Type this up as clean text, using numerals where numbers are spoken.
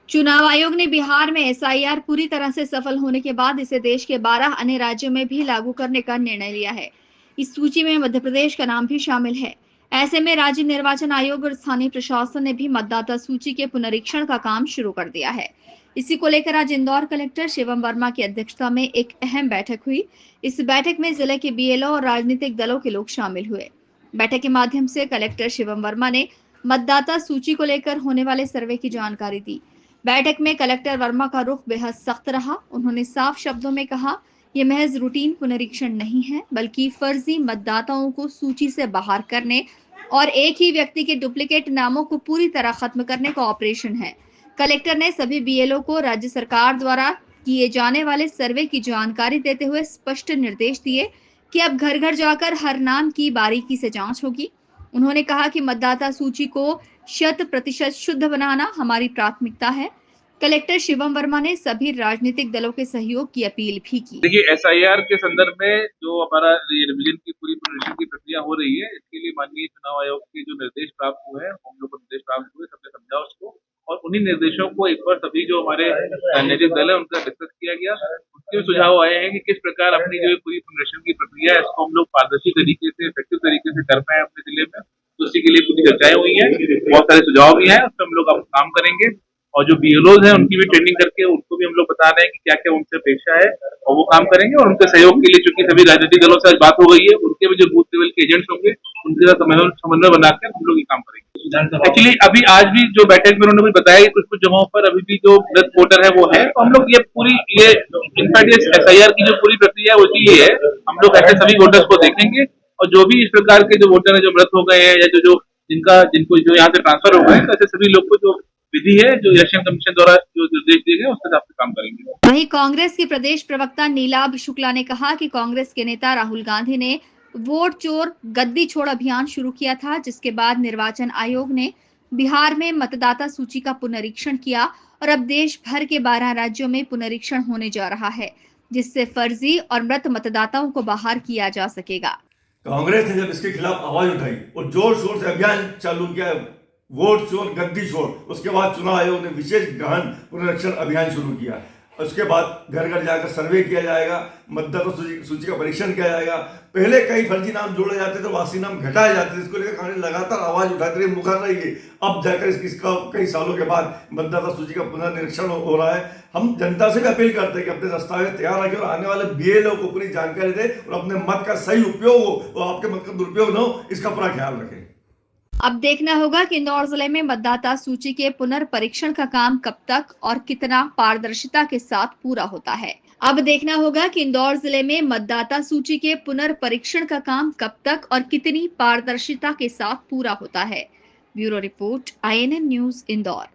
चुनाव आयोग ने बिहार में एसआईआर पूरी तरह से सफल होने के बाद इसे देश के 12 अन्य राज्यों में भी लागू करने का निर्णय लिया है। इस सूची में मध्य प्रदेश का नाम भी शामिल है। ऐसे में राज्य निर्वाचन आयोग और स्थानीय प्रशासन ने भी मतदाता सूची के पुनरीक्षण का काम शुरू कर दिया है। इसी को लेकर आज इंदौर कलेक्टर शिवम वर्मा की अध्यक्षता में एक अहम बैठक हुई। इस बैठक में जिले के बीएलओ और राजनीतिक दलों के लोग शामिल हुए। बैठक के माध्यम से कलेक्टर शिवम वर्मा ने मतदाता सूची को लेकर होने वाले सर्वे की जानकारी दी। बैठक में कलेक्टर वर्मा का रुख बेहद सख्त रहा। उन्होंने साफ शब्दों में कहा, यह महज रूटीन पुनरीक्षण नहीं है, बल्कि फर्जी मतदाताओं को सूची से बाहर करने और एक ही व्यक्ति के डुप्लीकेट नामों को पूरी तरह खत्म करने का ऑपरेशन है। कलेक्टर ने सभी बीएलओ को राज्य सरकार द्वारा किए जाने वाले सर्वे की जानकारी देते हुए स्पष्ट निर्देश दिए कि अब घर घर जाकर हर नाम की बारीकी से जांच होगी। उन्होंने कहा कि मतदाता सूची को 100% शुद्ध बनाना हमारी प्राथमिकता है। कलेक्टर शिवम वर्मा ने सभी राजनीतिक दलों के सहयोग की अपील भी की। देखिए, एसआईआर के संदर्भ में जो हमारा ये रिवीजन की पूरी पुनरीक्षण की प्रक्रिया हो रही है, इसके लिए माननीय चुनाव आयोग के जो निर्देश प्राप्त हुए हैं, हम लोग को निर्देश प्राप्त हुए, सबने समझा उसको और उन्हीं निर्देशों को एक बार सभी जो हमारे राजनीतिक दल है उनका डिस्कस किया गया। उसके सुझाव आए हैं कि किस प्रकार अपनी जो पूरी पुनरीक्षण की प्रक्रिया है इसको हम लोग पारदर्शी तरीके से, इफेक्टिव तरीके से कर पाए अपने जिले में। तो उसी के लिए पूरी चर्चाएं हुई हैं, बहुत सारे सुझाव भी हैं, उस पर हम लोग अब काम करेंगे और जो बीएलओज हैं उनकी भी ट्रेनिंग करके उनको भी हम लोग बता रहे हैं कि क्या क्या उनसे अपेक्षा है और वो काम करेंगे। और उनके सहयोग के लिए चूंकि सभी राजनीतिक दलों से आज बात हो गई है, उनके भी जो बूथ लेवल के एजेंट्स होंगे उनके साथ समन्वय बनाकर हम लोग ये काम करेंगे। एक्चुअली अभी आज भी जो बैठक में उन्होंने भी बताया कि कुछ कुछ जगहों पर अभी भी जो मृत वोटर है वो है, तो हम लोग ये पूरी ये इनफैक्ट एसआईआर की जो पूरी प्रक्रिया है वो इसीलिए है, हम लोग ऐसे सभी वोटर्स को देखेंगे और जो भी इस प्रकार के जो वोटर है जो मृत हो गए हैं या जो जो जिनको जो यहाँ से ट्रांसफर हो गए, तो ऐसे सभी लोग को जो विधि है, जो इलेक्शन कमीशन द्वारा जो निर्देश दिए गए उसके हिसाब से काम करेंगे। वहीं कांग्रेस के प्रदेश प्रवक्ता नीलाभ शुक्ला ने कहा कि कांग्रेस के नेता राहुल गांधी ने वोट चोर गद्दी छोड़ अभियान शुरू किया था, जिसके बाद निर्वाचन आयोग ने बिहार में मतदाता सूची का पुनरीक्षण किया और अब देश भर के 12 राज्यों में पुनरीक्षण होने जा रहा है, जिससे फर्जी और मृत मतदाताओं को बाहर किया जा सकेगा। कांग्रेस ने जब इसके खिलाफ आवाज उठाई और जोर शोर से अभियान चालू किया, वोट चोर गद्दी छोड़, उसके बाद चुनाव आयोग ने विशेष गहन पुनरीक्षण अभियान शुरू किया। उसके बाद घर घर जाकर सर्वे किया जाएगा, मतदाता सूची का परीक्षण किया जाएगा। पहले कई फर्जी नाम जोड़े जाते थे, वासी नाम घटाए जाते थे, इसको लेकर कांग्रेस लगातार आवाज उठाते रही, मुखर रही है। अब जाकर इसका कई सालों के बाद मतदाता सूची का पुनर्निरीक्षण हो रहा है। हम जनता से भी अपील करते हैं कि अपने दस्तावेज तैयार रखें और आने वाले बीएलओ को पूरी जानकारी दें और अपने मत का सही उपयोग हो और आपके मत का दुरुपयोग न हो, इसका पूरा ख्याल रखें। अब देखना होगा कि इंदौर जिले में मतदाता सूची के पुनर्परीक्षण का काम कब तक और कितना पारदर्शिता के साथ पूरा होता है। अब देखना होगा कि इंदौर जिले में मतदाता सूची के पुनर्परीक्षण का काम कब तक और कितनी पारदर्शिता के साथ पूरा होता है। Bureau report, INN news, Indore.